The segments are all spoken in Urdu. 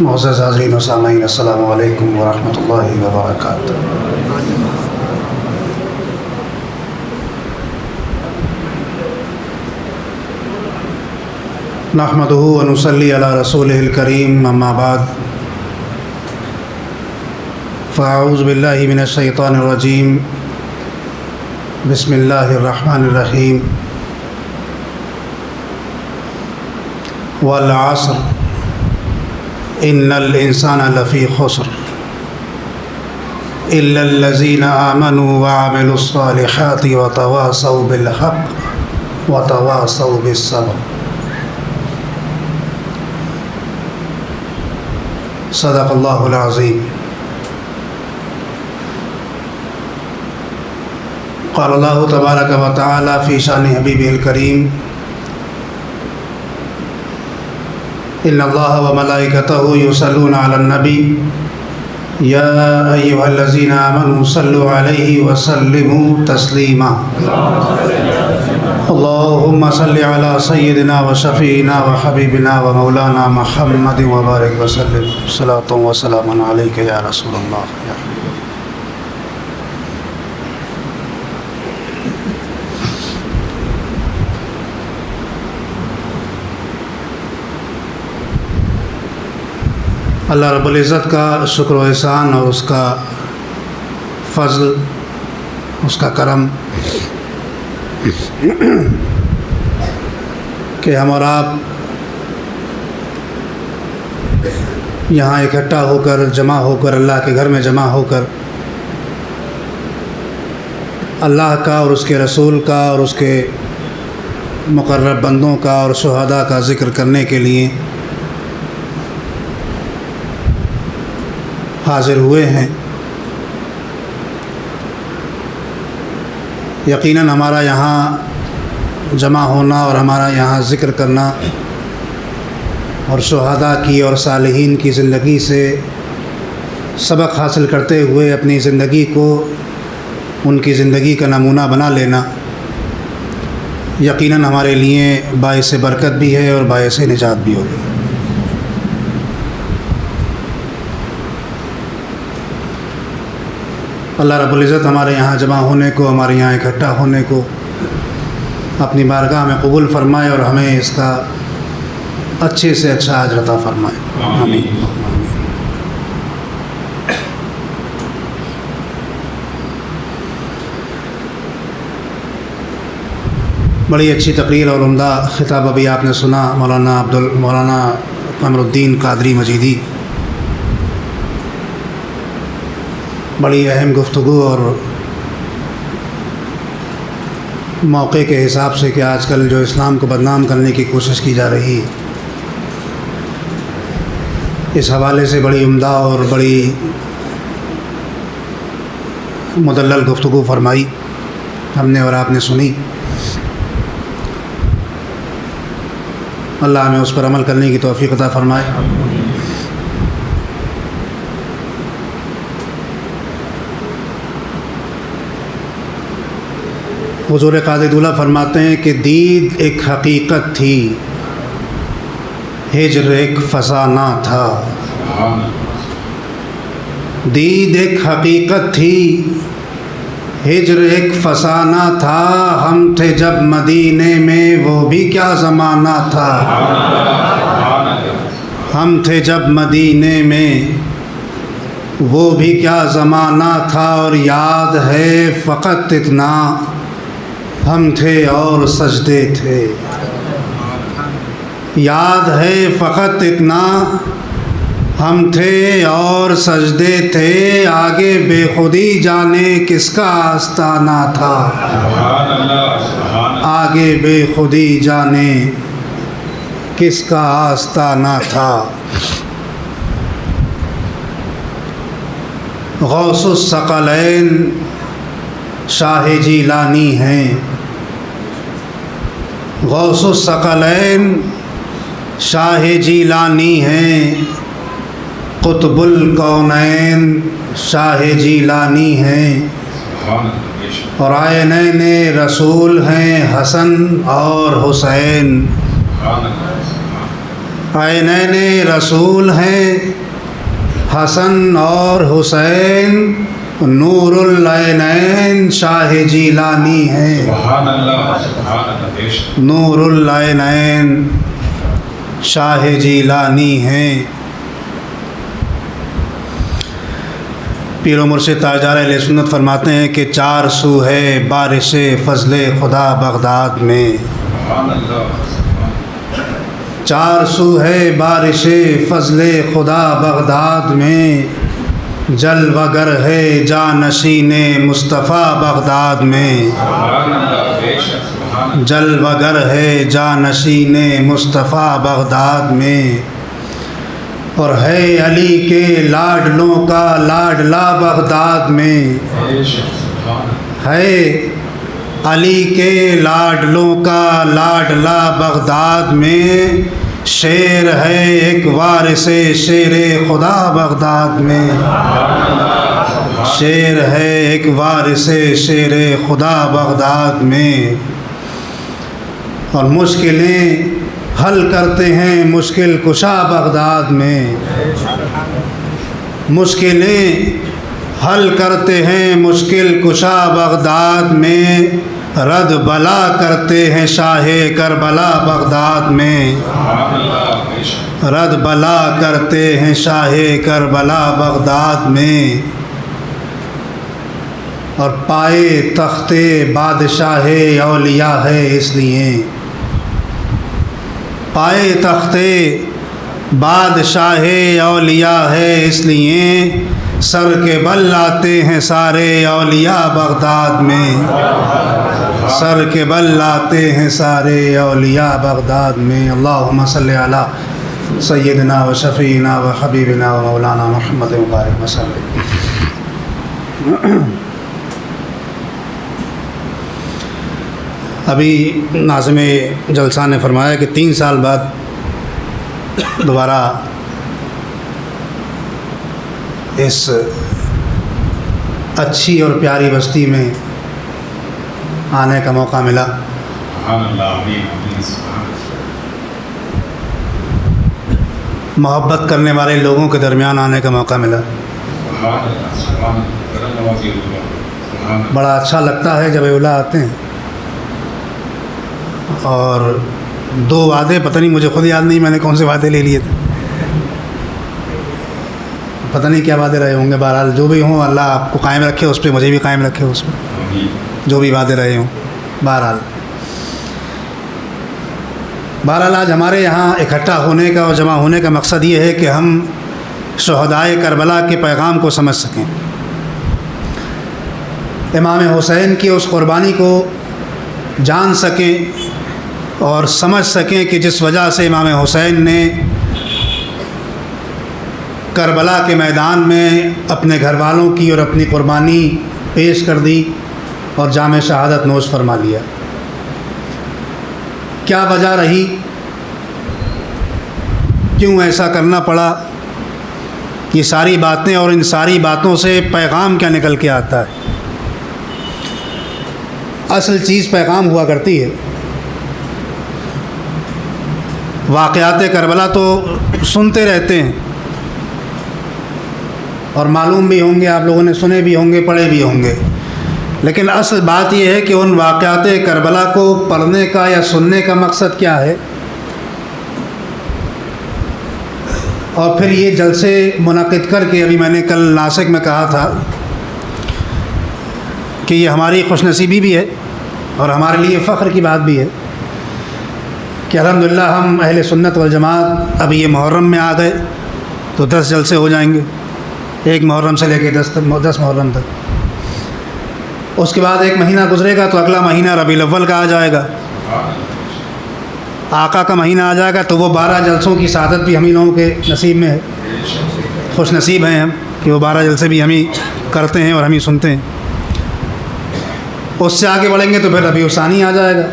معزز حاضرین و سامعین، السلام علیکم ورحمۃ اللہ وبرکاتہ۔ نحمدہ ونصلی علی رسولہ الکریم، اما بعد فاعوذ باللہ من الشیطان الرجیم، بسم اللہ الرحمن الرحیم۔ والعصر ان الانسان لفی خسر الا الذین آمنوا وعملوا الصالحات وتواصوا بالحق وتواصوا بالصبر۔ صدق اللہ العظیم۔ قال اللہ تبارک و تعالی فی شان حبیبہ الکریم، ان اللہ وملائکتہ یصلون علی النبی یا ایھا الذین آمنوا صلوا علیہ وسلموا تسلیما۔ اللہم صل علی سیدنا وشفیعنا وحبیبنا ومولانا محمد وبارک وسلم، صلاۃ وسلام علیک یا رسول اللہ یا حبیب۔ اللہ رب العزت کا شکر و احسان اور اس کا فضل، اس کا کرم کہ ہم اور آپ یہاں اکٹھا ہو کر، جمع ہو کر، اللہ کے گھر میں جمع ہو کر اللہ کا اور اس کے رسول کا اور اس کے مقرب بندوں کا اور شہداء کا ذکر کرنے کے لیے حاضر ہوئے ہیں۔ یقیناً ہمارا یہاں جمع ہونا اور ہمارا یہاں ذکر کرنا اور شہداء کی اور صالحین کی زندگی سے سبق حاصل کرتے ہوئے اپنی زندگی کو ان کی زندگی کا نمونہ بنا لینا یقیناً ہمارے لیے باعث برکت بھی ہے اور باعث نجات بھی ہوگی۔ اللہ رب العزت ہمارے یہاں جمع ہونے کو، ہمارے یہاں اکٹھا ہونے کو اپنی بارگاہ میں قبول فرمائے اور ہمیں اس کا اچھے سے اچھا اجر عطا فرمائے، آمین۔ بڑی اچھی تقریر اور عمدہ خطاب ابھی آپ نے سنا مولانا قمر الدین قادری مجیدی۔ بڑی اہم گفتگو اور موقع کے حساب سے کہ آج کل جو اسلام کو بدنام کرنے کی کوشش کی جا رہی، اس حوالے سے بڑی عمدہ اور بڑی مدلل گفتگو فرمائی ہم نے اور آپ نے سنی۔ اللہ ہمیں اس پر عمل کرنے کی توفیق عطا فرمائے۔ حضور قاضی دولہ فرماتے ہیں کہ دید ایک حقیقت تھی، ہجر ایک فسانہ تھا۔ دید ایک حقیقت تھی، ہجر ایک فسانہ تھا۔ ہم تھے جب مدینے میں وہ بھی کیا زمانہ تھا۔ ہم تھے جب مدینے میں وہ بھی کیا زمانہ تھا۔ اور یاد ہے فقط اتنا، ہم تھے اور سجدے تھے۔ یاد ہے فقط اتنا، ہم تھے اور سجدے تھے۔ آگے بے خودی جانے کس کا آستانہ تھا۔ آگے بے خودی جانے کس کا آستانہ تھا۔ غوث الثقلین شاہ جیلانی ہیں۔ غوث الثقلین شاہ جیلانی ہیں۔ قطب الکونین شاہ جیلانی ہیں۔ اور عینین رسول ہیں حسن اور حسین۔ عینین رسول ہیں حسن اور حسین، نور العینین شاہ جیلانی ہیں۔ سبحان اللہ، سبحان اللہ، بے شک۔ نور العینین شاہ جیلانی ہیں۔ پیر و مرشد تاجدار اہل سنت فرماتے ہیں کہ 4 سو ہے بارش فضل خدا بغداد میں۔ سبحان اللہ، سبحان اللہ۔ 4 سو ہے بارش فضل خدا بغداد میں، جلوہ گر ہے جانشین مصطفیٰ بغداد میں۔ سبحان اللہ، بے شک، سبحان اللہ۔ جلوہ گر ہے جانشین مصطفیٰ بغداد میں، اور ہے علی کے لاڈلوں کا لاڈلا بغداد میں۔ بے شک، سبحان اللہ۔ ہے علی کے لاڈلوں کا لاڈلا بغداد میں، شیر ہے ایک وارث شیر خدا بغداد میں۔ شیر ہے ایک وارث شیر خدا بغداد میں، اور مشکلیں حل کرتے ہیں مشکل کشا بغداد میں۔ مشکلیں حل کرتے ہیں مشکل کشا بغداد میں، رد بلا کرتے ہیں شاہ کربلا بغداد میں۔ سبحان اللہ، بے شک۔ رد بلا کرتے ہیں شاہ کربلا بغداد میں، اور پائے تخت بادشاہ اولیاء ہے اس لیے۔ پائے تخت بادشاہ اولیاء ہے اس لیے، سر کے بل لاتے ہیں سارے اولیاء بغداد میں۔ سر کے بل لاتے ہیں سارے اولیاء بغداد میں۔ اللہم صلی علی سیدنا و شفیعنا و حبیبنا و مولانا محمد مبارک وسلم۔ ابھی ناظم جلسہ نے فرمایا کہ 3 سال بعد دوبارہ اس اچھی اور پیاری بستی میں آنے کا موقع ملا۔ سبحان اللہ، آمین، آمین، سبحان اللہ۔ محبت کرنے والے لوگوں کے درمیان آنے کا موقع ملا۔ سبحان اللہ، سبحان اللہ، کرم نوازی اللہ، سبحان اللہ۔ بڑا اچھا لگتا ہے جب اولا آتے ہیں، اور 2 وعدے پتہ نہیں، مجھے خود یاد نہیں میں نے کون سے وعدے لے لیے تھے، پتہ نہیں کیا وعدے رہے ہوں گے۔ بہرحال جو بھی ہوں، اللہ آپ کو قائم رکھے اس پہ، مجھے بھی قائم رکھے اس پہ، آمین۔ جو بھی وعدے رہے ہوں۔ بہرحال آج ہمارے یہاں اکٹھا ہونے کا اور جمع ہونے کا مقصد یہ ہے کہ ہم شہدائے کربلا کے پیغام کو سمجھ سکیں، امام حسین کی اس قربانی کو جان سکیں اور سمجھ سکیں کہ جس وجہ سے امام حسین نے کربلا کے میدان میں اپنے گھر والوں کی اور اپنی قربانی پیش کر دی اور جام شہادت نوش فرما لیا۔ کیا وجہ رہی، کیوں ایسا کرنا پڑا، یہ ساری باتیں اور ان ساری باتوں سے پیغام کیا نکل کے آتا ہے۔ اصل چیز پیغام ہوا کرتی ہے۔ واقعات کربلا تو سنتے رہتے ہیں اور معلوم بھی ہوں گے، آپ لوگوں نے سنے بھی ہوں گے، پڑھے بھی ہوں گے، لیکن اصل بات یہ ہے کہ ان واقعات کربلا کو پڑھنے کا یا سننے کا مقصد کیا ہے، اور پھر یہ جلسے منعقد کر کے، ابھی میں نے کل ناسک میں کہا تھا کہ یہ ہماری خوش نصیبی بھی ہے اور ہمارے لیے فخر کی بات بھی ہے کہ الحمدللہ ہم اہل سنت والجماعت ابھی یہ محرم میں آ گئے تو 10 جلسے ہو جائیں گے، 1 محرم سے لے کے 10 محرم تک۔ اس کے بعد 1 مہینہ گزرے گا تو اگلا مہینہ ربیع الاول کا آ جائے گا، آقا کا مہینہ آ جائے گا، تو وہ 12 جلسوں کی سعادت بھی ہم ہی لوگوں کے نصیب میں ہے۔ خوش نصیب ہیں ہم کہ وہ 12 جلسے بھی ہم ہی کرتے ہیں اور ہم ہی سنتے ہیں۔ اس سے آگے بڑھیں گے تو پھر ربیع الثانی آ جائے گا،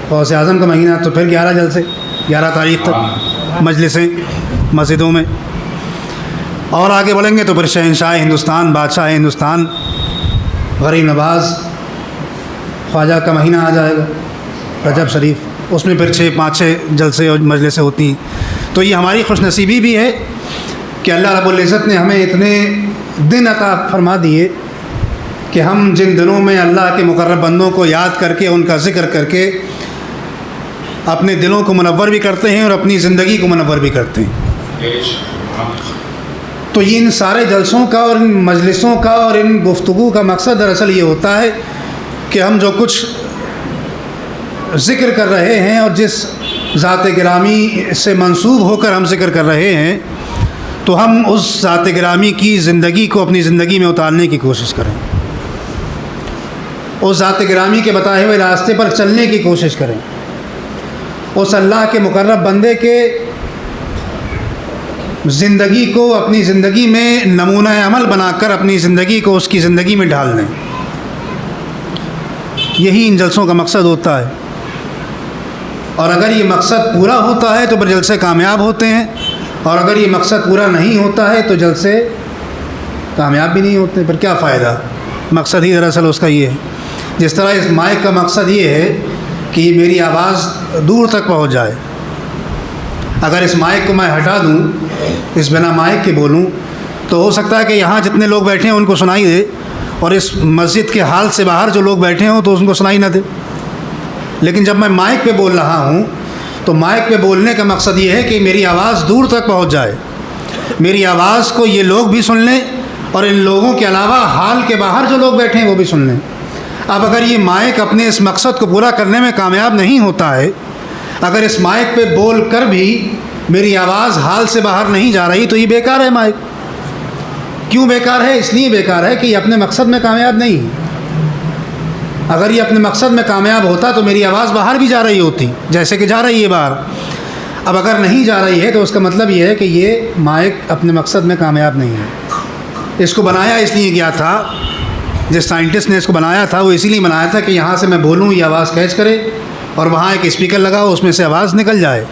غوث اعظم کا مہینہ، تو پھر 11 جلسے، 11 تاریخ تک مجلسیں مسجدوں میں، اور آگے بڑھیں گے تو پھر شہنشاہ ہندوستان، بادشاہ ہندوستان غریب نواز خواجہ کا مہینہ آ جائے گا، رجب شریف، اس میں پھر 5-6 جلسے اور مجلسیں ہوتی ہیں۔ تو یہ ہماری خوش نصیبی بھی ہے کہ اللہ رب العزت نے ہمیں اتنے دن عطا فرما دیے کہ ہم جن دنوں میں اللہ کے مقرب بندوں کو یاد کر کے ان کا ذکر کر کے اپنے دلوں کو منور بھی کرتے ہیں اور اپنی زندگی کو منور بھی کرتے ہیں۔ تو یہ ان سارے جلسوں کا اور ان مجلسوں کا اور ان گفتگو کا مقصد دراصل یہ ہوتا ہے کہ ہم جو کچھ ذکر کر رہے ہیں اور جس ذات گرامی سے منسوب ہو کر ہم ذکر کر رہے ہیں تو ہم اس ذات گرامی کی زندگی کو اپنی زندگی میں اتارنے کی کوشش کریں، اس ذات گرامی کے بتائے ہوئے راستے پر چلنے کی کوشش کریں، اس اللہ کے مقرب بندے کے زندگی کو اپنی زندگی میں نمونہ عمل بنا کر اپنی زندگی کو اس کی زندگی میں ڈھال دیں۔ یہی ان جلسوں کا مقصد ہوتا ہے، اور اگر یہ مقصد پورا ہوتا ہے تو پھر جلسے کامیاب ہوتے ہیں، اور اگر یہ مقصد پورا نہیں ہوتا ہے تو جلسے کامیاب بھی نہیں ہوتے، پھر کیا فائدہ؟ مقصد ہی دراصل اس کا یہ ہے۔ جس طرح اس مائک کا مقصد یہ ہے کہ میری آواز دور تک پہنچ جائے۔ اگر اس مائک کو میں ہٹا دوں، اس بنا مائک کے بولوں، تو ہو سکتا ہے کہ یہاں جتنے لوگ بیٹھے ہیں ان کو سنائی دے، اور اس مسجد کے حال سے باہر جو لوگ بیٹھے ہوں تو ان کو سنائی نہ دے۔ لیکن جب میں مائک پہ بول رہا ہوں تو مائک پہ بولنے کا مقصد یہ ہے کہ میری آواز دور تک پہنچ جائے، میری آواز کو یہ لوگ بھی سن لیں، اور ان لوگوں کے علاوہ حال کے باہر جو لوگ بیٹھے ہیں وہ بھی سن لیں۔ اب اگر یہ مائک اپنے اس مقصد کو پورا کرنے میں کامیاب نہیں ہوتا ہے، اگر اس مائک پہ بول کر بھی میری آواز حال سے باہر نہیں جا رہی، تو یہ بیکار ہے مائک۔ کیوں بیکار ہے؟ اس لیے بیکار ہے کہ یہ اپنے مقصد میں کامیاب نہیں ہے۔ اگر یہ اپنے مقصد میں کامیاب ہوتا تو میری آواز باہر بھی جا رہی ہوتی، جیسے کہ جا رہی ہے باہر۔ اب اگر نہیں جا رہی ہے تو اس کا مطلب یہ ہے کہ یہ مائک اپنے مقصد میں کامیاب نہیں ہے۔ اس کو بنایا اس لیے گیا تھا، جس سائنٹسٹ نے اس کو بنایا تھا وہ اسی لیے بنایا تھا کہ یہاں سے میں بولوں یہ آواز کیچ کرے، اور وہاں ایک اسپیکر لگا ہو اس میں سے آواز نکل جائے۔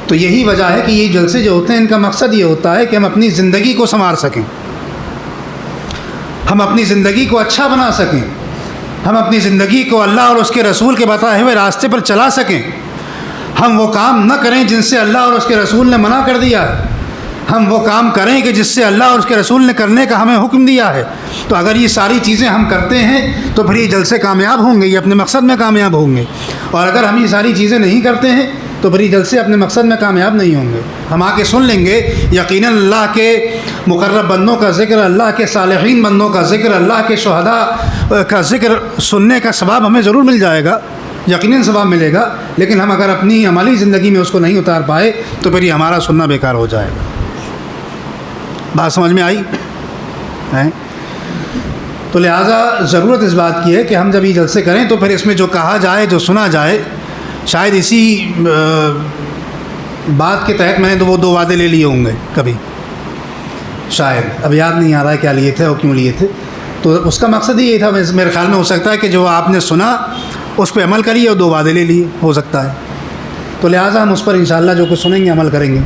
تو یہی وجہ ہے کہ یہ جلسے جو ہوتے ہیں ان کا مقصد یہ ہوتا ہے کہ ہم اپنی زندگی کو سنوار سکیں، ہم اپنی زندگی کو اچھا بنا سکیں، ہم اپنی زندگی کو اللہ اور اس کے رسول کے بتائے ہوئے راستے پر چلا سکیں۔ ہم وہ کام نہ کریں جن سے اللہ اور اس کے رسول نے منع کر دیا ہے، ہم وہ کام کریں کہ جس سے اللہ اور اس کے رسول نے کرنے کا ہمیں حکم دیا ہے۔ تو اگر یہ ساری چیزیں ہم کرتے ہیں تو پھر یہ جلسے کامیاب ہوں گے، یہ اپنے مقصد میں کامیاب ہوں گے، اور اگر ہم یہ ساری چیزیں نہیں کرتے ہیں تو پھر یہ جلسے اپنے مقصد میں کامیاب نہیں ہوں گے۔ ہم آ کے سن لیں گے، یقیناً اللہ کے مقرب بندوں کا ذکر، اللہ کے صالحین بندوں کا ذکر، اللہ کے شہداء کا ذکر سننے کا ثواب ہمیں ضرور مل جائے گا، یقیناً ثواب ملے گا، لیکن ہم اگر اپنی عملی زندگی میں اس کو نہیں اتار پائے تو پھر یہ ہمارا سننا بیکار ہو جائے گا۔ بات سمجھ میں آئی ہے؟ تو لہٰذا ضرورت اس بات کی ہے کہ ہم جب یہ جلسے کریں تو پھر اس میں جو کہا جائے، جو سنا جائے، شاید اسی بات کے تحت میں نے تو وہ 2 وعدے لے لیے ہوں گے کبھی، شاید اب یاد نہیں آ رہا ہے کیا لیے تھے اور کیوں لیے تھے۔ تو اس کا مقصد ہی یہ تھا، میرے خیال میں ہو سکتا ہے کہ جو آپ نے سنا اس پہ عمل کریے اور 2 وعدے لے لیے، ہو سکتا ہے۔ تو لہٰذا ہم اس پر انشاءاللہ جو کچھ سنیں گے عمل کریں گے۔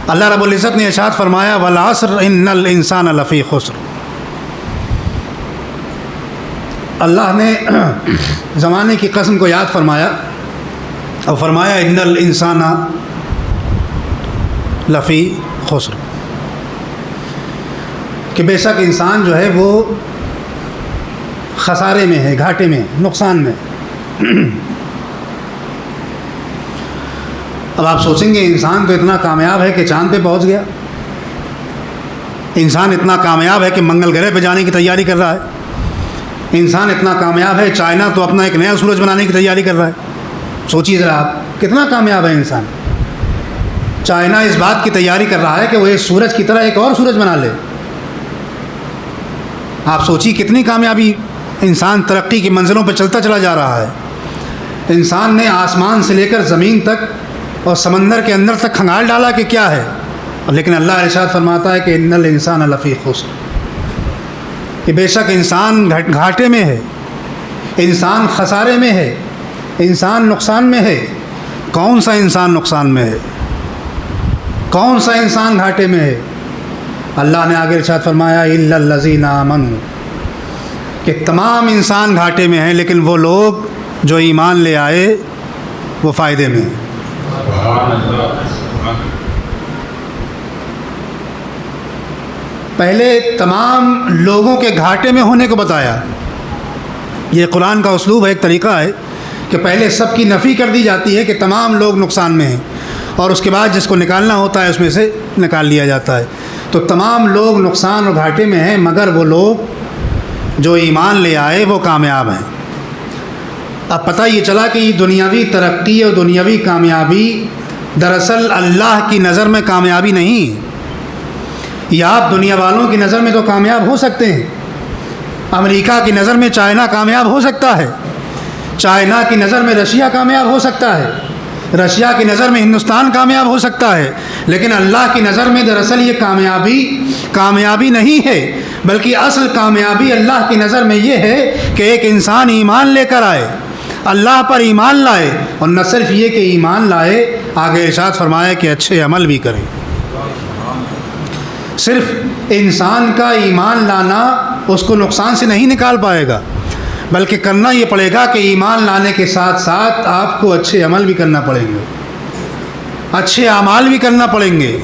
اللہ رب العزت نے ارشاد فرمایا والعصر ان الانسان لفی خسر۔ اللہ نے زمانے کی قسم کو یاد فرمایا اور فرمایا ان الانسان لفی خسر، کہ بے شک انسان جو ہے وہ خسارے میں ہے، گھاٹے میں، نقصان میں۔ اب آپ سوچیں گے انسان تو اتنا کامیاب ہے کہ چاند پہ پہنچ گیا، انسان اتنا کامیاب ہے کہ منگل گرہ پہ جانے کی تیاری کر رہا ہے، انسان اتنا کامیاب ہے چائنا تو اپنا ایک نیا سورج بنانے کی تیاری کر رہا ہے۔ سوچیے ذرا آپ کتنا کامیاب ہے انسان۔ چائنا اس بات کی تیاری کر رہا ہے کہ وہ اس سورج کی طرح ایک اور سورج بنا لے۔ آپ سوچیے کتنی کامیابی، انسان ترقی کی منزلوں پہ چلتا چلا جا رہا ہے۔ انسان نے آسمان سے لے کر زمین تک اور سمندر کے اندر تک کھنگال ڈالا کہ کیا ہے، لیکن اللہ ارشاد فرماتا ہے کہ ان الانسان لفی خسر، کہ بے شک انسان گھاٹے میں ہے، انسان خسارے میں ہے، انسان نقصان میں ہے۔ کون سا انسان نقصان میں ہے؟ کون سا انسان گھاٹے میں ہے؟ اللہ نے آگے ارشاد فرمایا الا الذین آمنوا، کہ تمام انسان گھاٹے میں ہیں لیکن وہ لوگ جو ایمان لے آئے وہ فائدے میں ہیں۔ پہلے تمام لوگوں کے گھاٹے میں ہونے کو بتایا. یہ قرآن کا اسلوب ہے، ایک طریقہ ہے کہ پہلے سب کی نفی کر دی جاتی ہے کہ تمام لوگ نقصان میں ہیں، اور اس کے بعد جس کو نکالنا ہوتا ہے اس میں سے نکال لیا جاتا ہے. تو تمام لوگ نقصان اور گھاٹے میں ہیں، مگر وہ لوگ جو ایمان لے آئے وہ کامیاب ہیں. اب پتہ یہ چلا کہ یہ دنیاوی ترقی اور دنیاوی کامیابی دراصل اللہ کی نظر میں کامیابی نہیں ہے. یہ آپ دنیا والوں کی نظر میں تو کامیاب ہو سکتے ہیں. امریکہ کی نظر میں چائنا کامیاب ہو سکتا ہے، چائنا کی نظر میں رشیا کامیاب ہو سکتا ہے، رشیا کی نظر میں ہندوستان کامیاب ہو سکتا ہے، لیکن اللہ کی نظر میں دراصل یہ کامیابی نہیں ہے، بلکہ اصل کامیابی اللہ کی نظر میں یہ ہے کہ ایک انسان ایمان لے کر آئے، اللہ پر ایمان لائے، اور نہ صرف یہ کہ ایمان لائے، آگے ارشاد فرمایا کہ اچھے عمل بھی کریں. صرف انسان کا ایمان لانا اس کو نقصان سے نہیں نکال پائے گا، بلکہ کرنا یہ پڑے گا کہ ایمان لانے کے ساتھ ساتھ آپ کو اچھے عمل بھی کرنا پڑیں گے، اچھے اعمال بھی کرنا پڑیں گے،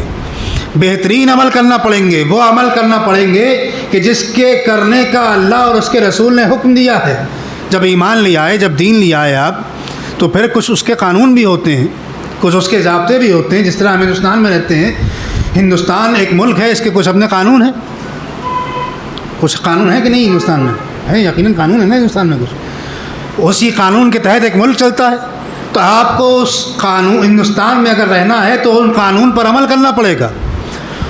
بہترین عمل کرنا پڑیں گے، وہ عمل کرنا پڑیں گے کہ جس کے کرنے کا اللہ اور اس کے رسول نے حکم دیا ہے. جب ایمان لے آئے، جب دین لے آئے آپ، تو پھر کچھ اس کے قانون بھی ہوتے ہیں، کچھ اس کے ضابطے بھی ہوتے ہیں. جس طرح ہم ہندوستان میں رہتے ہیں، ہندوستان ایک ملک ہے، اس کے کچھ اپنے قانون ہیں. کچھ قانون ہے کہ نہیں ہندوستان میں؟ ہے، یقیناً قانون ہے نا ہندوستان میں. کچھ اسی قانون کے تحت ایک ملک چلتا ہے. تو آپ کو اس قانون ہندوستان میں اگر رہنا ہے تو ان قانون پر عمل کرنا پڑے گا،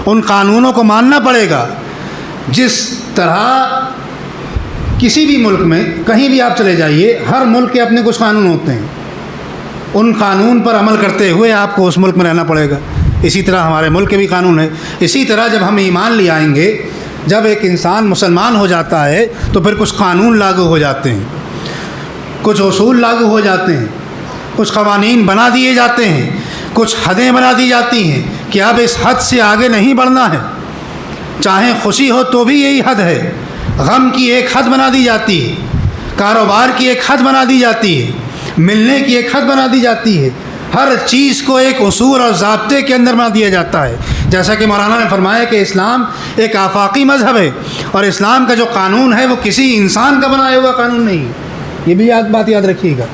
ان قانونوں کو ماننا پڑے گا. جس طرح کسی بھی ملک میں کہیں بھی آپ چلے جائیے، ہر ملک کے اپنے کچھ قانون ہوتے ہیں، ان قانون پر عمل کرتے ہوئے آپ کو اس ملک میں رہنا پڑے گا. اسی طرح ہمارے ملک کے بھی قانون ہے. اسی طرح جب ہم ایمان لے آئیں گے، جب ایک انسان مسلمان ہو جاتا ہے تو پھر کچھ قانون لاگو ہو جاتے ہیں، کچھ اصول لاگو ہو جاتے ہیں، کچھ قوانین بنا دیے جاتے ہیں، کچھ حدیں بنا دی جاتی ہیں کہ اب اس حد سے آگے نہیں بڑھنا ہے. چاہے خوشی ہو تو بھی یہی حد ہے، غم کی ایک حد بنا دی جاتی ہے، کاروبار کی ایک حد بنا دی جاتی ہے، ملنے کی ایک حد بنا دی جاتی ہے. ہر چیز کو ایک اصول اور ضابطے کے اندر بنا دیا جاتا ہے. جیسا کہ مولانا نے فرمایا کہ اسلام ایک آفاقی مذہب ہے، اور اسلام کا جو قانون ہے وہ کسی انسان کا بنایا ہوا قانون نہیں ہے. یہ بھی بات یاد رکھیے گا،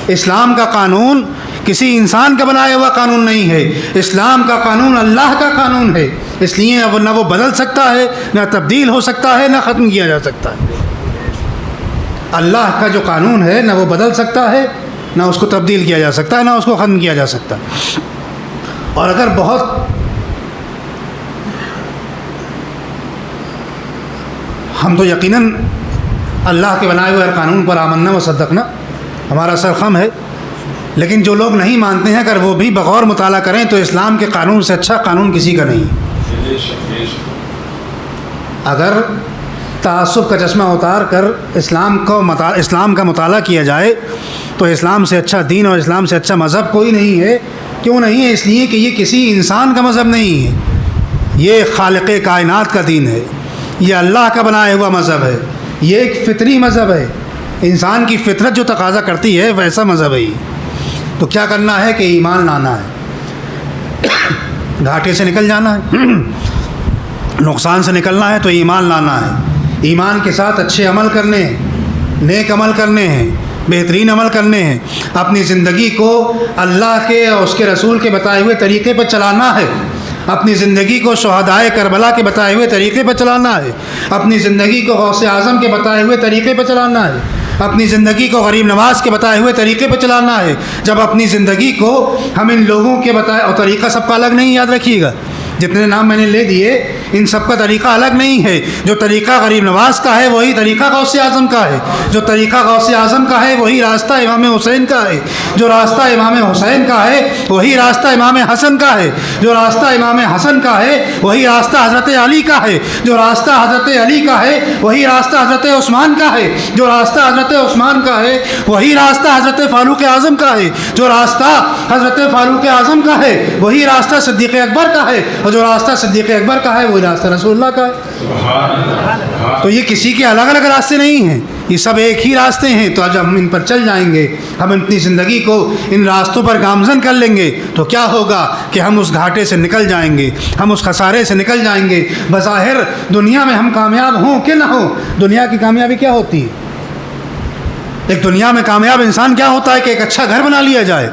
اسلام کا قانون کسی انسان کا بنایا ہوا قانون نہیں ہے. اسلام کا قانون اللہ کا قانون ہے، اس لیے اب نہ وہ بدل سکتا ہے، نہ تبدیل ہو سکتا ہے، نہ ختم کیا جا سکتا ہے. اللہ کا جو قانون ہے نہ وہ بدل سکتا ہے، نہ اس کو تبدیل کیا جا سکتا ہے، نہ اس کو ختم کیا جا سکتا. اور اگر بہت ہم تو یقیناً اللہ کے بنائے ہوئے قانون پر آمنا و صدقنا، ہمارا سرخم ہے، لیکن جو لوگ نہیں مانتے ہیں اگر وہ بھی بغور مطالعہ کریں تو اسلام کے قانون سے اچھا قانون کسی کا نہیں. اگر تعصب کا چشمہ اتار کر اسلام کا مطالعہ کیا جائے تو اسلام سے اچھا دین اور اسلام سے اچھا مذہب کوئی نہیں ہے. کیوں نہیں ہے؟ اس لیے کہ یہ کسی انسان کا مذہب نہیں ہے، یہ خالق کائنات کا دین ہے، یہ اللہ کا بنایا ہوا مذہب ہے، یہ ایک فطری مذہب ہے. انسان کی فطرت جو تقاضا کرتی ہے ویسا مذہب ہے. تو کیا کرنا ہے کہ ایمان لانا ہے، گھاٹے سے نکل جانا ہے، نقصان سے نکلنا ہے تو ایمان لانا ہے. ایمان کے ساتھ اچھے عمل کرنے ہیں، نیک عمل کرنے ہیں، بہترین عمل کرنے ہیں. اپنی زندگی کو اللہ کے اور اس کے رسول کے بتائے ہوئے طریقے پر چلانا ہے. اپنی زندگی کو شہدائے کربلا کے بتائے ہوئے طریقے پر چلانا ہے. اپنی زندگی کو غوث اعظم کے بتائے ہوئے طریقے پر چلانا ہے. اپنی زندگی کو غریب نواز کے بتائے ہوئے طریقے پر چلانا ہے. جب اپنی زندگی کو ہم ان لوگوں کے بتائے، اور طریقہ سب کا الگ نہیں، یاد رکھیے گا، جتنے نام میں نے لے دیے ان سب کا طریقہ الگ نہیں ہے. جو طریقہ غریب نواز کا ہے وہی طریقہ غوث اعظم کا ہے، جو طریقہ غوث اعظم کا ہے وہی راستہ امام حسین کا ہے، جو راستہ امام حسین کا ہے وہی راستہ امام حسن کا ہے، جو راستہ امام حسن کا ہے وہی راستہ حضرت علی کا ہے، جو راستہ حضرت علی کا ہے وہی راستہ حضرت عثمان کا ہے، جو راستہ حضرت عثمان کا ہے وہی راستہ حضرت فاروق اعظم کا ہے، جو راستہ حضرت فاروق اعظم کا ہے وہی راستہ صدیق اکبر کا ہے، اور جو راستہ صدیق اکبر کا ہے وہی راستہ رسول اللہ کا ہے. تو یہ کسی کے الگ الگ راستے نہیں ہیں، یہ سب ایک ہی راستے ہیں، تو جب ہم ان پر چل جائیں گے، ہم اپنی زندگی کو ان راستوں پر گامزن کر لیں گے، تو کیا ہوگا کہ ہم اس گھاٹے سے نکل جائیں گے، ہم اس خسارے سے نکل جائیں گے۔ بظاہر دنیا میں ہم کامیاب ہوں کہ نہ ہوں، دنیا کی کامیابی کیا ہوتی ہے؟ ایک دنیا میں کامیاب انسان کیا ہوتا ہے کہ ایک اچھا گھر بنا لیا جائے،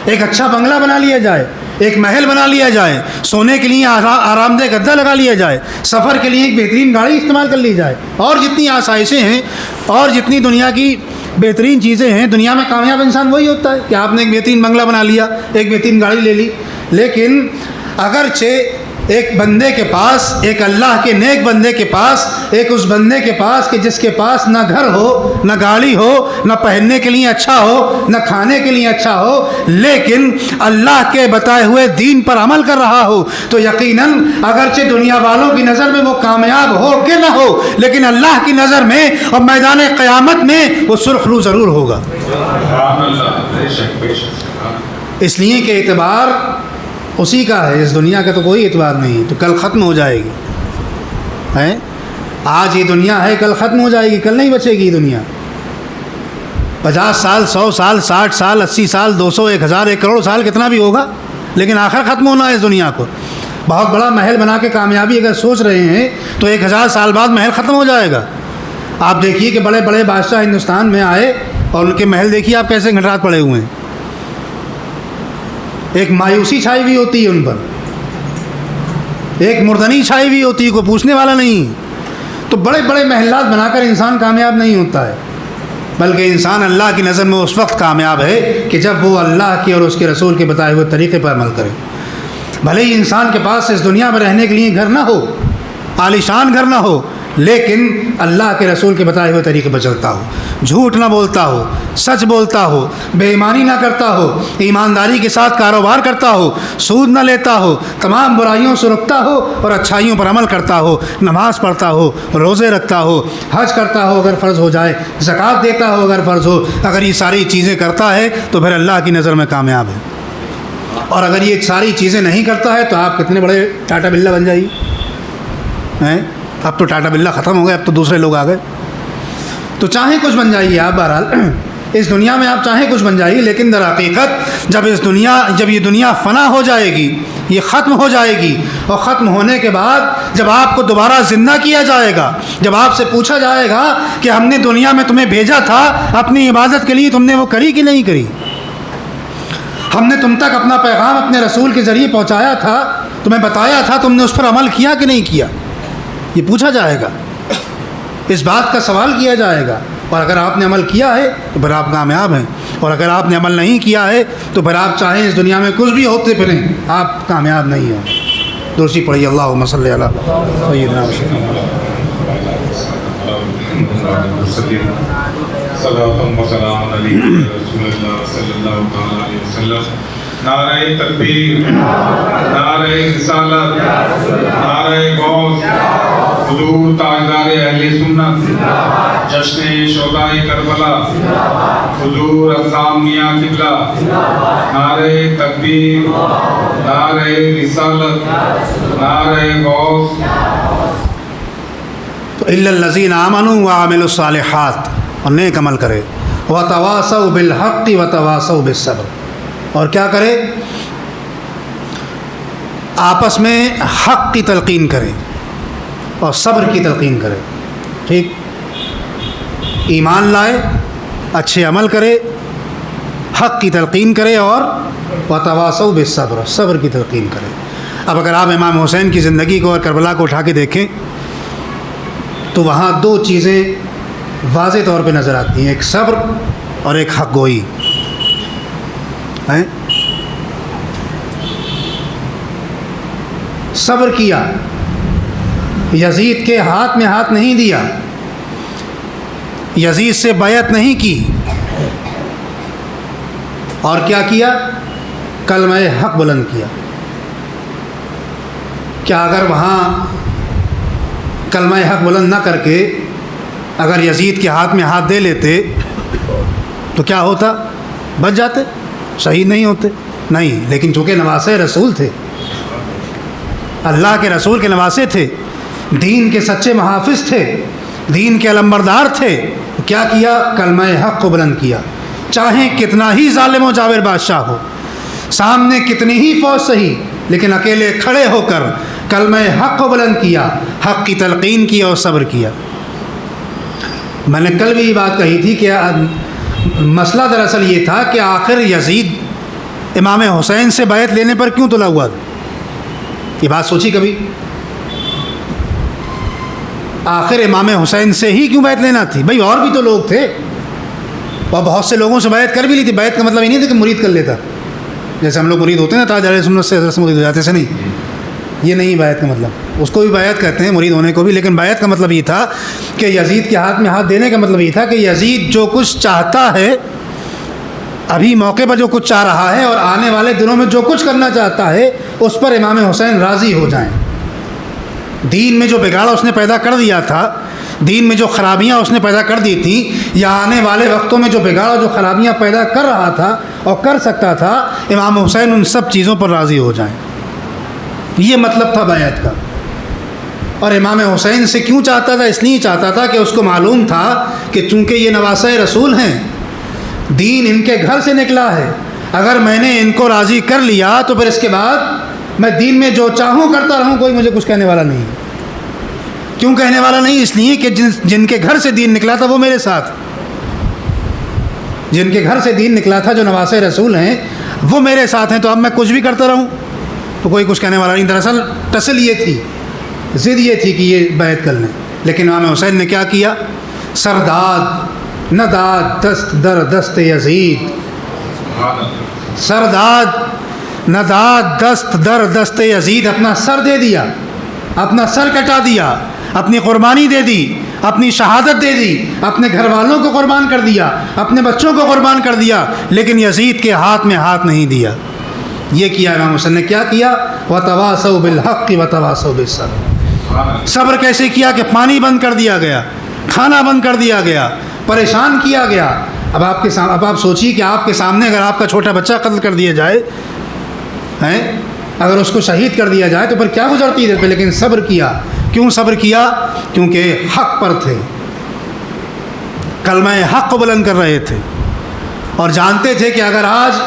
ایک اچھا بنگلہ بنا لیا جائے، ایک محل بنا لیا جائے، سونے کے لیے آرام دہ گدا لگا لیا جائے، سفر کے لیے ایک بہترین گاڑی استعمال کر لی جائے، اور جتنی آسائشیں ہیں اور جتنی دنیا کی بہترین چیزیں ہیں، دنیا میں کامیاب انسان وہی ہوتا ہے کہ آپ نے ایک بہترین بنگلہ بنا لیا، ایک بہترین گاڑی لے لی۔ لیکن اگرچہ ایک بندے کے پاس، ایک اللہ کے نیک بندے کے پاس، ایک اس بندے کے پاس کہ جس کے پاس نہ گھر ہو، نہ گاڑی ہو، نہ پہننے کے لیے اچھا ہو، نہ کھانے کے لیے اچھا ہو، لیکن اللہ کے بتائے ہوئے دین پر عمل کر رہا ہو، تو یقیناً اگرچہ دنیا والوں کی نظر میں وہ کامیاب ہو کہ نہ ہو، لیکن اللہ کی نظر میں اور میدان قیامت میں وہ سرخ رو ضرور ہوگا۔ اس لیے کہ اعتبار اسی کا ہے، اس دنیا کا تو کوئی اعتبار نہیں، تو کل ختم ہو جائے گی ہے۔ آج یہ دنیا ہے، کل ختم ہو جائے گی، کل نہیں بچے گی یہ دنیا۔ 50 سال، 100 سال، 60 سال، 80 سال، 200، 1000، 1 کروڑ سال، کتنا بھی ہوگا، لیکن آخر ختم ہونا ہے اس دنیا کو۔ بہت بڑا محل بنا کے کامیابی اگر سوچ رہے ہیں تو 1000 سال بعد محل ختم ہو جائے گا۔ آپ دیکھیے کہ بڑے بڑے بادشاہ ہندوستان میں آئے اور ان کے محل دیکھیے آپ کیسے گھنٹرات پڑے ہوئے ہیں، ایک مایوسی چھائی ہوئی ہوتی ہے ان پر، ایک مردنی چھائی ہوئی ہوتی ہے، کوئی پوچھنے والا نہیں۔ تو بڑے بڑے محلات بنا کر انسان کامیاب نہیں ہوتا ہے، بلکہ انسان اللہ کی نظر میں اس وقت کامیاب ہے کہ جب وہ اللہ کے اور اس کے رسول کے بتائے ہوئے طریقے پر عمل کرے۔ بھلے ہی انسان کے پاس اس دنیا میں رہنے کے لیے گھر نہ ہو، عالیشان گھر نہ ہو، لیکن اللہ کے رسول کے بتائے ہوئے طریقے پر چلتا ہو، جھوٹ نہ بولتا ہو، سچ بولتا ہو، بے ایمانی نہ کرتا ہو، ایمانداری کے ساتھ کاروبار کرتا ہو، سود نہ لیتا ہو، تمام برائیوں سے رکتا ہو اور اچھائیوں پر عمل کرتا ہو، نماز پڑھتا ہو، روزے رکھتا ہو، حج کرتا ہو اگر فرض ہو جائے، زکوٰۃ دیتا ہو اگر فرض ہو، اگر یہ ساری چیزیں کرتا ہے تو پھر اللہ کی نظر میں کامیاب ہے۔ اور اگر یہ ساری چیزیں نہیں کرتا ہے تو آپ کتنے بڑے ٹاٹا بلا بن جائیے ہیں۔ اب تو ٹاٹا بلا ختم ہو گئے، اب تو دوسرے لوگ آ گئے۔ تو چاہے کچھ بن جائیے آپ، بہرحال اس دنیا میں آپ چاہے کچھ بن جائیے، لیکن در حقیقت جب یہ دنیا فنا ہو جائے گی، یہ ختم ہو جائے گی، اور ختم ہونے کے بعد جب آپ کو دوبارہ زندہ کیا جائے گا، جب آپ سے پوچھا جائے گا کہ ہم نے دنیا میں تمہیں بھیجا تھا اپنی عبادت کے لیے، تم نے وہ کری کہ نہیں کری؟ ہم نے تم تک اپنا پیغام اپنے رسول کے ذریعے پہنچایا تھا، تمہیں بتایا تھا، تم نے اس پر عمل کیا کہ نہیں کیا؟ یہ پوچھا جائے گا، اس بات کا سوال کیا جائے گا۔ اور اگر آپ نے عمل کیا ہے تو پھر آپ کامیاب ہیں، اور اگر آپ نے عمل نہیں کیا ہے تو پھر آپ چاہیں اس دنیا میں کچھ بھی ہوتے پھریں، آپ کامیاب نہیں ہوں۔ درسی پڑھیے، اللہم صلی علی سیدنا نعرہ تکبیر، نعرہ رسالت، نعرہ غوث، حضور تاجدار اہل سنت، جشن شہدائے کربلا، حضور عصام میاں قبلہ، نعرہ تکبیر، نعرہ رسالت، نعرہ غوث۔ تو الا الذین آمنوا وعملوا الصالحات، اور نیک عمل کرے، وتواصوا بالحق وتواصوا بالصبر، اور کیا کرے؟ آپس میں حق کی تلقین کرے اور صبر کی تلقین کرے۔ ٹھیک، ایمان لائے، اچھے عمل کرے، حق کی تلقین کرے، اور وتواصوا بالصبر، صبر کی تلقین کرے۔ اب اگر آپ امام حسین کی زندگی کو اور کربلا کو اٹھا کے دیکھیں تو وہاں دو چیزیں واضح طور پہ نظر آتی ہیں، ایک صبر اور ایک حق گوئی ہے۔ صبر کیا، یزید کے ہاتھ میں ہاتھ نہیں دیا، یزید سے بیعت نہیں کی، اور کیا کیا؟ کلمہ حق بلند کیا۔ کیا اگر وہاں کلمہ حق بلند نہ کر کے اگر یزید کے ہاتھ میں ہاتھ دے لیتے تو کیا ہوتا؟ بچ جاتے، شہید نہیں ہوتے؟ نہیں، لیکن چونکہ نواسے رسول تھے، اللہ کے رسول کے نواسے تھے، دین کے سچے محافظ تھے، دین کے علمبردار تھے، تو کیا کیا؟ کلمہ حق کو بلند کیا، چاہے کتنا ہی ظالم و جابر بادشاہ ہو، سامنے کتنی ہی فوج سہی، لیکن اکیلے کھڑے ہو کر کلمہ حق کو بلند کیا، حق کی تلقین کیا اور صبر کیا۔ میں نے کل بھی یہ بات کہی تھی کہ مسئلہ دراصل یہ تھا کہ آخر یزید امام حسین سے بیعت لینے پر کیوں تلا ہوا تھا؟ یہ بات سوچی کبھی؟ آخر امام حسین سے ہی کیوں بیعت لینا تھی؟ بھائی اور بھی تو لوگ تھے، اور بہت سے لوگوں سے بیعت کر بھی لی تھی۔ بیعت کا مطلب یہ نہیں تھا کہ مرید کر لیتا، جیسے ہم لوگ مرید ہوتے ہیں نا، تاج سنت سے حضرت مرید ہو جاتے سے نہیں، یہ نہیں بیعت کا مطلب۔ اس کو بھی بیعت کہتے ہیں، مرید ہونے کو بھی، لیکن بیعت کا مطلب یہ تھا کہ یزید کے ہاتھ میں ہاتھ دینے کا مطلب یہ تھا کہ یزید جو کچھ چاہتا ہے، ابھی موقع پر جو کچھ چاہ رہا ہے اور آنے والے دنوں میں جو کچھ کرنا چاہتا ہے، اس پر امام حسین راضی ہو جائیں۔ دین میں جو بگاڑ اس نے پیدا کر دیا تھا، دین میں جو خرابیاں اس نے پیدا کر دی تھیں، یا آنے والے وقتوں میں جو بگاڑ اور جو خرابیاں پیدا کر رہا تھا اور کر سکتا تھا، امام حسین ان سب چیزوں پر راضی ہو جائیں۔ یہ مطلب تھا بیعت کا۔ اور امام حسین سے کیوں چاہتا تھا؟ اس لیے چاہتا تھا کہ اس کو معلوم تھا کہ چونکہ یہ نواسۂ رسول ہیں، دین ان کے گھر سے نکلا ہے، اگر میں نے ان کو راضی کر لیا تو پھر اس کے بعد میں دین میں جو چاہوں کرتا رہوں، کوئی مجھے کچھ کہنے والا نہیں۔ کیوں کہنے والا نہیں؟ اس لیے کہ جن کے گھر سے دین نکلا تھا وہ میرے ساتھ، جن کے گھر سے دین نکلا تھا، جو نواسۂ رسول ہیں، وہ میرے ساتھ ہیں، تو اب میں کچھ بھی کرتا رہوں تو کوئی کچھ کہنے والا نہیں۔ دراصل ٹسل یہ تھی، ضد یہ تھی کہ یہ بیعت کر لیں، لیکن امام حسین نے کیا کیا؟ سرداد نداد دست در دست یزید، سرداد نداد دست در دست یزید، اپنا سر دے دیا، اپنا سر کٹا دیا، اپنی قربانی دے دی، اپنی شہادت دے دی، اپنے گھر والوں کو قربان کر دیا، اپنے بچوں کو قربان کر دیا، لیکن یزید کے ہاتھ میں ہاتھ نہیں دیا۔ یہ کیا امام حسین نے، کیا کیا؟ وَتَوَاصَوْا بِالْحَقِّ وَتَوَاصَوْا بِالصَّبْرِ۔ صبر کیسے کیا کہ پانی بند کر دیا گیا، کھانا بند کر دیا گیا، پریشان کیا گیا۔ اب آپ سوچیے کہ آپ کے سامنے اگر آپ کا چھوٹا بچہ قتل کر دیا جائے، اگر اس کو شہید کر دیا جائے تو پھر کیا گزرتی ہے دل پہ، لیکن صبر کیا۔ کیوں صبر کیا؟ کیونکہ حق پر تھے، کلمہ حق کو بلند کر رہے تھے، اور جانتے تھے کہ اگر آج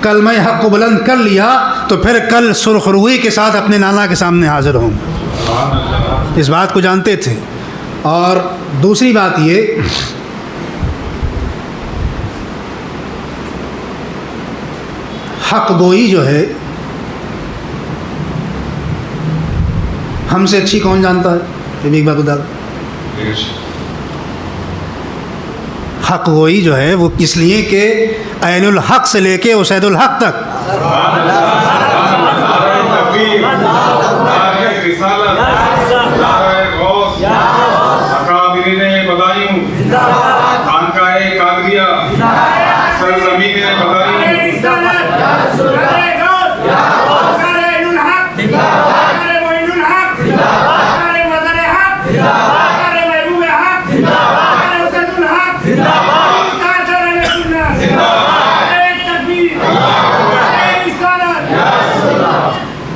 کلمہ حق کو بلند کر لیا تو پھر کل سرخ روئی کے ساتھ اپنے نانا کے سامنے حاضر ہوں گے، اس بات کو جانتے تھے۔ اور دوسری بات یہ حق گوئی جو ہے، ہم سے اچھی کون جانتا ہے؟ یہ بھی ایک بات بتا دو۔ حق گوئی جو ہے وہ کس لیے کہ عین الحق سے لے کے اسید الحق تک،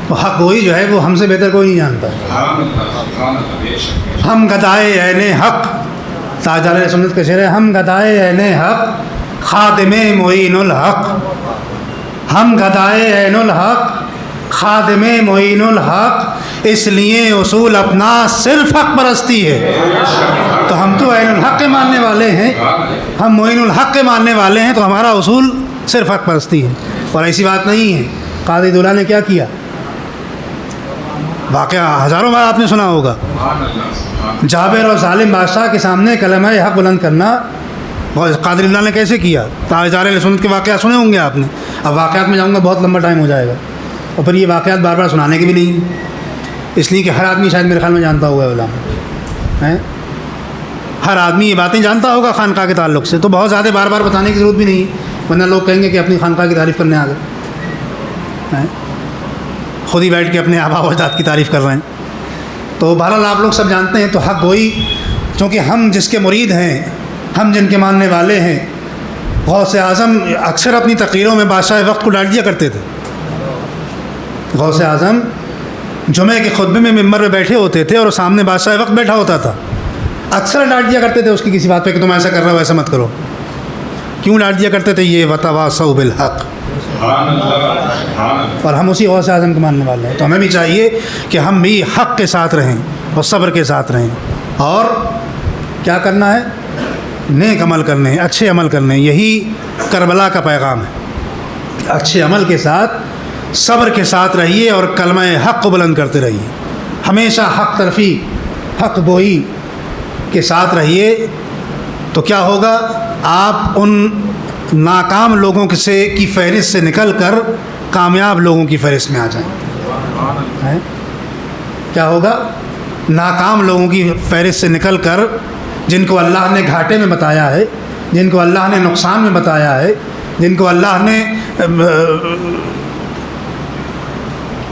تو حق گوئی جو ہے وہ ہم سے بہتر کوئی نہیں جانتا۔ ہم گدائے عین حق، تاجدار سنت کا شعر ہے، ہم گدائے عین حق خادم معین الحق، ہم گدائے عین الحق خادم معین الحق، اس لیے اصول اپنا صرف حق پرستی ہے۔ تو ہم تو عین الحق کے ماننے والے ہیں، ہم معین الحق کے ماننے والے ہیں، تو ہمارا اصول صرف حق پرستی ہے۔ اور ایسی بات نہیں ہے۔ قاضی دولہ نے کیا کیا؟ واقعہ ہزاروں بار آپ نے سنا ہوگا، جابر اور ظالم بادشاہ کے سامنے کلمہ حق بلند کرنا، قاضی اللہ نے کیسے کیا؟ تاجدار اہل سنت کے واقعات سنے ہوں گے آپ نے۔ اب واقعات میں جاؤں گا بہت لمبا ٹائم ہو جائے گا، اور پھر یہ واقعات بار بار سنانے کے بھی نہیں، اس لیے کہ ہر آدمی شاید میرے خیال میں جانتا ہوگا علماء، ہر آدمی یہ باتیں جانتا ہوگا خانقاہ کے تعلق سے، تو بہت زیادہ بار بار بتانے کی ضرورت بھی نہیں، ورنہ لوگ کہیں گے کہ اپنی خانقاہ کی تعریف کرنے آ گئے، خود ہی بیٹھ کے اپنے آبا و اجداد کی تعریف کر رہے ہیں۔ تو بہرحال آپ لوگ سب جانتے ہیں۔ تو حق گوئی، چونکہ ہم جس کے مرید ہیں، ہم جن کے ماننے والے ہیں، غوث اعظم اکثر اپنی تقریروں میں بادشاہ وقت کو ڈانٹ دیا کرتے تھے۔ غوث اعظم جمعے کے خطبے میں ممبر پہ بیٹھے ہوتے تھے اور سامنے بادشاہ وقت بیٹھا ہوتا تھا، اکثر ڈانٹ دیا کرتے تھے اس کی کسی بات پہ کہ تم ایسا کر رہے ہو، ایسا مت کرو. کیوں ڈانٹ دیا کرتے تھے؟ یہ وتواصوا بالحق. سبحان اللہ سبحان اللہ. اور ہم اسی غوث اعظم کے ماننے والے ہیں، تو ہمیں بھی چاہیے کہ ہم بھی حق کے ساتھ رہیں اور صبر کے ساتھ رہیں. اور کیا کرنا ہے؟ نیک عمل کرنے ہیں، اچھے عمل کرنے ہیں. یہی کربلا کا پیغام ہے. اچھے عمل کے ساتھ صبر کے ساتھ رہیے اور کلمہ حق کو بلند کرتے رہیے. ہمیشہ حق طرفی، حق گوئی کے ساتھ رہیے. تو کیا ہوگا؟ آپ ان ناکام لوگوں کی فہرست سے نکل کر کامیاب لوگوں کی فہرست میں آ جائیں. ہیں؟ کیا ہوگا؟ ناکام لوگوں کی فہرست سے نکل کر، جن کو اللہ نے گھاٹے میں بتایا ہے، جن کو اللہ نے نقصان میں بتایا ہے، جن کو اللہ نے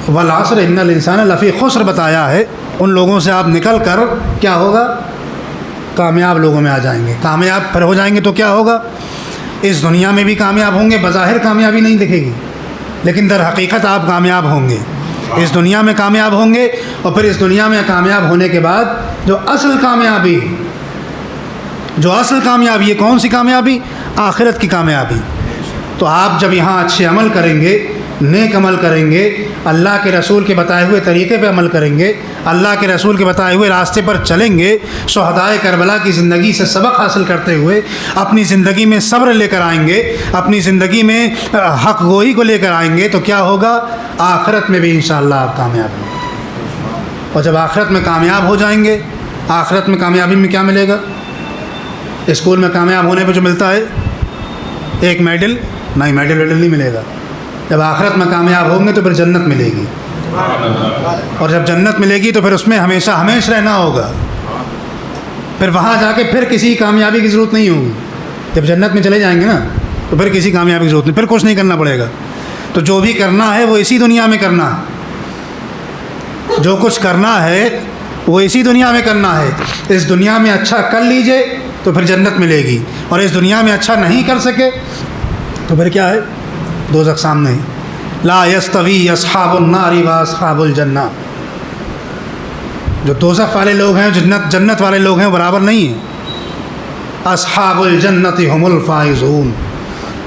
والعصر ان الانسان لفی خسر بتایا ہے، ان لوگوں سے آپ نکل کر کیا ہوگا؟ کامیاب لوگوں میں آ جائیں گے. کامیاب پھر ہو جائیں گے تو کیا ہوگا؟ اس دنیا میں بھی کامیاب ہوں گے. بظاہر کامیابی نہیں دکھے گی، لیکن در حقیقت آپ کامیاب ہوں گے. اس دنیا میں کامیاب ہوں گے، اور پھر اس دنیا میں کامیاب ہونے کے بعد جو اصل کامیابی ہے، کون سی کامیابی؟ آخرت کی کامیابی. تو آپ جب یہاں اچھے عمل کریں گے، نیک عمل کریں گے، اللہ کے رسول کے بتائے ہوئے طریقے پہ عمل کریں گے، اللہ کے رسول کے بتائے ہوئے راستے پر چلیں گے، شہدائے کربلا کی زندگی سے سبق حاصل کرتے ہوئے اپنی زندگی میں صبر لے کر آئیں گے، اپنی زندگی میں حق گوئی کو لے کر آئیں گے، تو کیا ہوگا؟ آخرت میں بھی انشاءاللہ آپ کامیاب ہوں گے. اور جب آخرت میں کامیاب ہو جائیں گے، آخرت میں کامیابی میں کیا ملے گا؟ اسکول میں کامیاب ہونے پہ جو ملتا ہے ایک میڈل، نہیں، میڈل نہیں ملے گا. جب آخرت میں کامیاب ہوں گے تو پھر جنت ملے گی، اور جب جنت ملے گی تو پھر اس میں ہمیشہ رہنا ہوگا. پھر وہاں جا کے پھر کسی کامیابی کی ضرورت نہیں ہوگی. جب جنت میں چلے جائیں گے نا تو پھر کسی کامیابی کی ضرورت نہیں، پھر کچھ نہیں کرنا پڑے گا. تو جو بھی کرنا ہے وہ اسی دنیا میں کرنا ہے. جو کچھ کرنا ہے وہ اسی دنیا میں کرنا ہے. اس دنیا میں اچھا کر لیجئے تو پھر جنت ملے گی، اور اس دنیا میں اچھا نہیں کر سکے تو پھر کیا ہے؟ دوزخ سامنے ہے. لا یستوی اصحاب النار و اصحاب الجنہ. جو دوزخ والے لوگ ہیں، جنت والے لوگ ہیں، برابر نہیں ہیں. اصحاب الجنت هم الفائزون.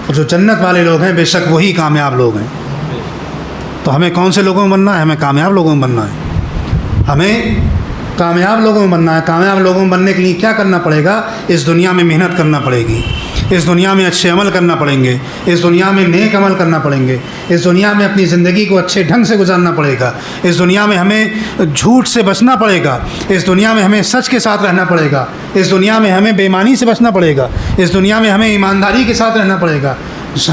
اور جو جنت والے لوگ ہیں بے شک وہی کامیاب لوگ ہیں. تو ہمیں کون سے لوگوں میں بننا ہے؟ ہمیں کامیاب لوگوں میں بننا ہے. ہمیں کامیاب لوگوں میں بننا ہے. کامیاب لوگوں میں بننے کے لیے کیا کرنا پڑے گا؟ اس دنیا میں محنت کرنا پڑے گی، اس دنیا میں اچھے عمل کرنا پڑیں گے، اس دنیا میں نیک عمل کرنا پڑیں گے، اس دنیا میں اپنی زندگی کو اچھے ڈھنگ سے گزارنا پڑے گا، اس دنیا میں ہمیں جھوٹ سے بچنا پڑے گا، اس دنیا میں ہمیں سچ کے ساتھ رہنا پڑے گا، اس دنیا میں ہمیں بے ایمانی سے بچنا پڑے گا، اس دنیا میں ہمیں ایمانداری کے ساتھ رہنا پڑے گا،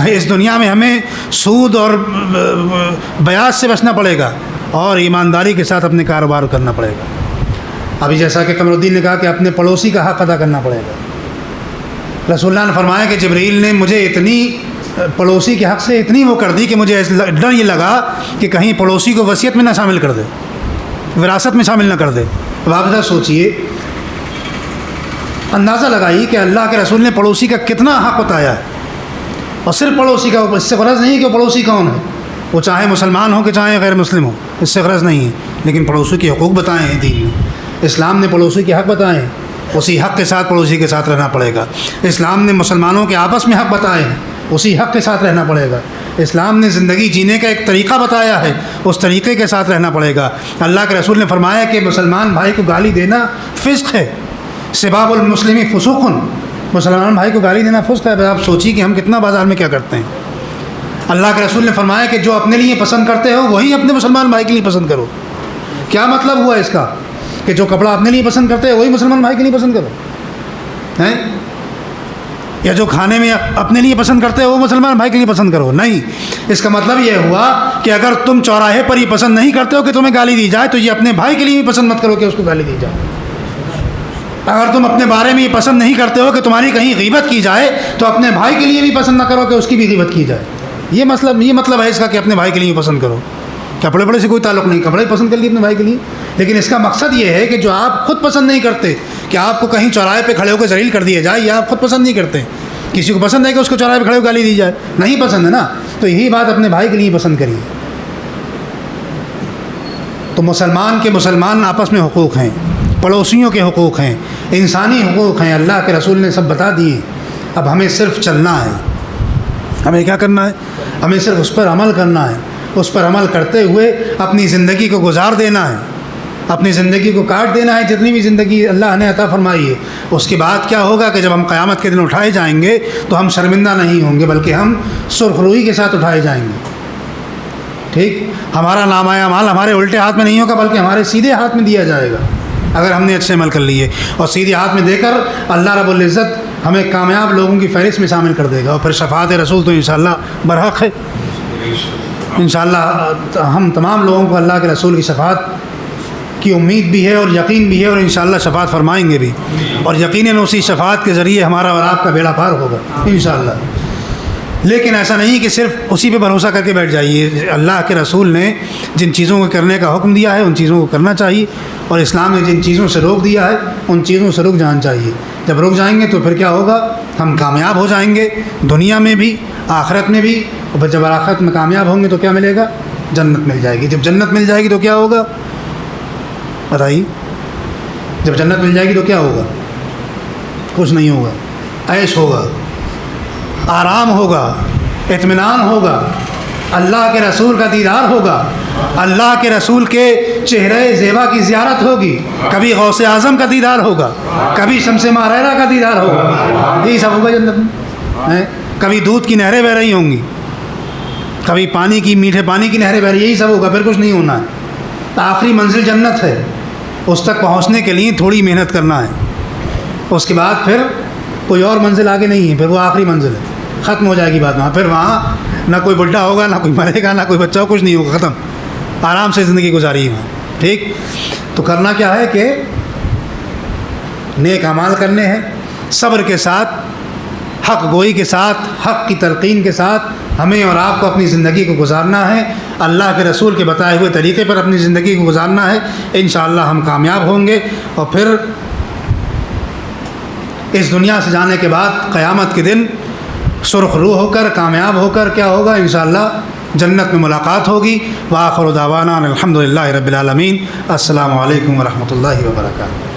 اس دنیا میں ہمیں سود اور بیاج سے بچنا پڑے گا، اور ایمانداری کے ساتھ اپنے کاروبار کرنا پڑے گا. ابھی جیسا کہ قمر الدین نے کہا کہ اپنے پڑوسی کا حق ادا کرنا پڑے گا. رسول اللہ نے فرمایا کہ جبرائیل نے مجھے اتنی پڑوسی کے حق سے اتنی وہ کر دی کہ مجھے ڈر یہ لگا کہ کہیں پڑوسی کو وصیت میں نہ شامل کر دے، وراثت میں شامل نہ کر دے. اب آپ ذرا سوچئے، اندازہ لگائیے کہ اللہ کے رسول نے پڑوسی کا کتنا حق بتایا ہے. اور صرف پڑوسی کا، اس سے غرض نہیں کہ پڑوسی کون ہے، وہ چاہے مسلمان ہو کہ چاہے غیر مسلم ہو، اس سے غرض نہیں ہے، لیکن پڑوسی کے حقوق بتائے ہیں دین میں. اسلام نے پڑوسی کے حق بتائے ہیں، اسی حق کے ساتھ پڑوسی کے ساتھ رہنا پڑے گا. اسلام نے مسلمانوں کے آپس میں حق بتائے ہیں، اسی حق کے ساتھ رہنا پڑے گا. اسلام نے زندگی جینے کا ایک طریقہ بتایا ہے، اس طریقے کے ساتھ رہنا پڑے گا. اللہ کے رسول نے فرمایا کہ مسلمان بھائی کو گالی دینا فسق ہے. سباب المسلم فسوق. مسلمان بھائی کو گالی دینا فسق ہے. آپ سوچیے کہ ہم کتنا بازار میں کیا کرتے ہیں. اللہ کے رسول نے فرمایا کہ جو اپنے لیے پسند کرتے ہو وہی اپنے مسلمان بھائی کے لیے پسند کرو. کیا مطلب ہوا اس کا؟ کہ جو کپڑا اپنے لیے پسند کرتے ہیں وہی مسلمان بھائی کے لیے پسند کرو ہیں؟ یا جو کھانے میں اپنے لیے پسند کرتے ہو وہ مسلمان بھائی کے لیے پسند کرو؟ نہیں. اس کا مطلب یہ ہوا کہ اگر تم چوراہے پر یہ پسند نہیں کرتے ہو کہ تمہیں گالی دی جائے تو یہ اپنے بھائی کے لیے بھی پسند مت کرو کہ اس کو گالی دی جائے. اگر تم اپنے بارے میں یہ پسند نہیں کرتے ہو کہ تمہاری کہیں غیبت کی جائے تو اپنے بھائی کے لیے بھی پسند نہ کرو کہ اس کی بھی غیبت کی جائے. یہ مطلب ہے اس کا کہ اپنے بھائی کے لیے پسند کرو. کپڑے بڑے سے کوئی تعلق نہیں، کپڑے پسند کر لیے اپنے بھائی کے لیے، لیکن اس کا مقصد یہ ہے کہ جو آپ خود پسند نہیں کرتے کہ آپ کو کہیں چوراہے پہ کھڑے ہو کے ذلیل کر دیا جائے، یا آپ خود پسند نہیں کرتے. کسی کو پسند ہے کہ اس کو چوراہے پہ کھڑے ہو گالی دی جائے؟ نہیں پسند ہے نا. تو یہی بات اپنے بھائی کے لیے پسند کریے. تو مسلمان کے مسلمان آپس میں حقوق ہیں. پڑوسیوں کے حقوق ہیں، انسانی حقوق ہیں، اللہ کے رسول نے سب بتا دیے۔ اب ہمیں صرف چلنا ہے، ہمیں کیا کرنا ہے؟ ہمیں صرف اس پر عمل کرنا ہے، اس پر عمل کرتے ہوئے اپنی زندگی کو گزار دینا ہے، اپنی زندگی کو کاٹ دینا ہے، جتنی بھی زندگی اللہ نے عطا فرمائی ہے۔ اس کے بعد کیا ہوگا کہ جب ہم قیامت کے دن اٹھائے جائیں گے تو ہم شرمندہ نہیں ہوں گے، بلکہ ہم سرخ روئی کے ساتھ اٹھائے جائیں گے۔ ٹھیک، ہمارا نامہ اعمال ہمارے الٹے ہاتھ میں نہیں ہوگا، بلکہ ہمارے سیدھے ہاتھ میں دیا جائے گا اگر ہم نے اچھے عمل کر لیے، اور سیدھے ہاتھ میں دے کر اللہ رب العزت ہمیں کامیاب لوگوں کی فہرست میں شامل کر دے گا، اور پھر شفاعت رسول تو انشاءاللہ برحق ہے۔ انشاءاللہ ہم تمام لوگوں کو اللہ کے رسول کی شفاعت کی امید بھی ہے اور یقین بھی ہے، اور انشاءاللہ شفاعت فرمائیں گے بھی، اور یقیناً اسی شفاعت کے ذریعے ہمارا اور آپ کا بیڑا پار ہوگا انشاءاللہ۔ لیکن ایسا نہیں کہ صرف اسی پہ بھروسہ کر کے بیٹھ جائیے، اللہ کے رسول نے جن چیزوں کو کرنے کا حکم دیا ہے ان چیزوں کو کرنا چاہیے، اور اسلام نے جن چیزوں سے روک دیا ہے ان چیزوں سے رک جانا چاہیے۔ جب رک جائیں گے تو پھر کیا ہوگا؟ ہم کامیاب ہو جائیں گے، دنیا میں بھی آخرت میں بھی، اور پھر جب آخرت میں کامیاب ہوں گے تو کیا ملے گا؟ جنت مل جائے گی۔ جب جنت مل جائے گی تو کیا ہوگا بتائیے؟ جب جنت مل جائے گی تو کیا ہوگا؟ کچھ نہیں ہوگا، عیش ہوگا، آرام ہوگا، اطمینان ہوگا، اللہ کے رسول کا دیدار ہوگا، اللہ کے رسول کے چہرے زیبا کی زیارت ہوگی، کبھی غوث اعظم کا دیدار ہوگا، کبھی شمس ماریرہ کا دیدار ہوگا، یہی سب ہوگا جنت میں۔ کبھی دودھ کی نہریں بہہ رہی ہوں گی، کبھی پانی کی، میٹھے پانی کی نہریں بہہ رہی، یہی سب ہوگا، پھر کچھ نہیں ہونا ہے۔ آخری منزل جنت ہے، اس تک پہنچنے کے لیے تھوڑی محنت کرنا ہے، اس کے بعد پھر کوئی اور منزل آگے نہیں ہے، پھر وہ آخری منزل ہے، ختم ہو جائے گی بات وہاں۔ پھر وہاں نہ کوئی بڈھا ہوگا، نہ کوئی مرے گا، نہ کوئی بچہ ہو، کچھ نہیں ہوگا، ختم، آرام سے زندگی گزاری ہے وہاں۔ ٹھیک، تو کرنا کیا ہے کہ نیک اعمال کرنے ہیں، صبر کے ساتھ، حق گوئی کے ساتھ، حق کی تلقین کے ساتھ ہمیں اور آپ کو اپنی زندگی کو گزارنا ہے، اللہ کے رسول کے بتائے ہوئے طریقے پر اپنی زندگی کو گزارنا ہے۔ انشاءاللہ ہم کامیاب ہوں گے، اور پھر اس دنیا سے جانے کے بعد قیامت کے دن سرخ روح ہو کر، کامیاب ہو کر کیا ہوگا؟ انشاءاللہ جنت میں ملاقات ہوگی۔ وآخر دعوانا الحمدللہ رب العالمین۔ السلام علیکم ورحمۃ اللہ وبرکاتہ۔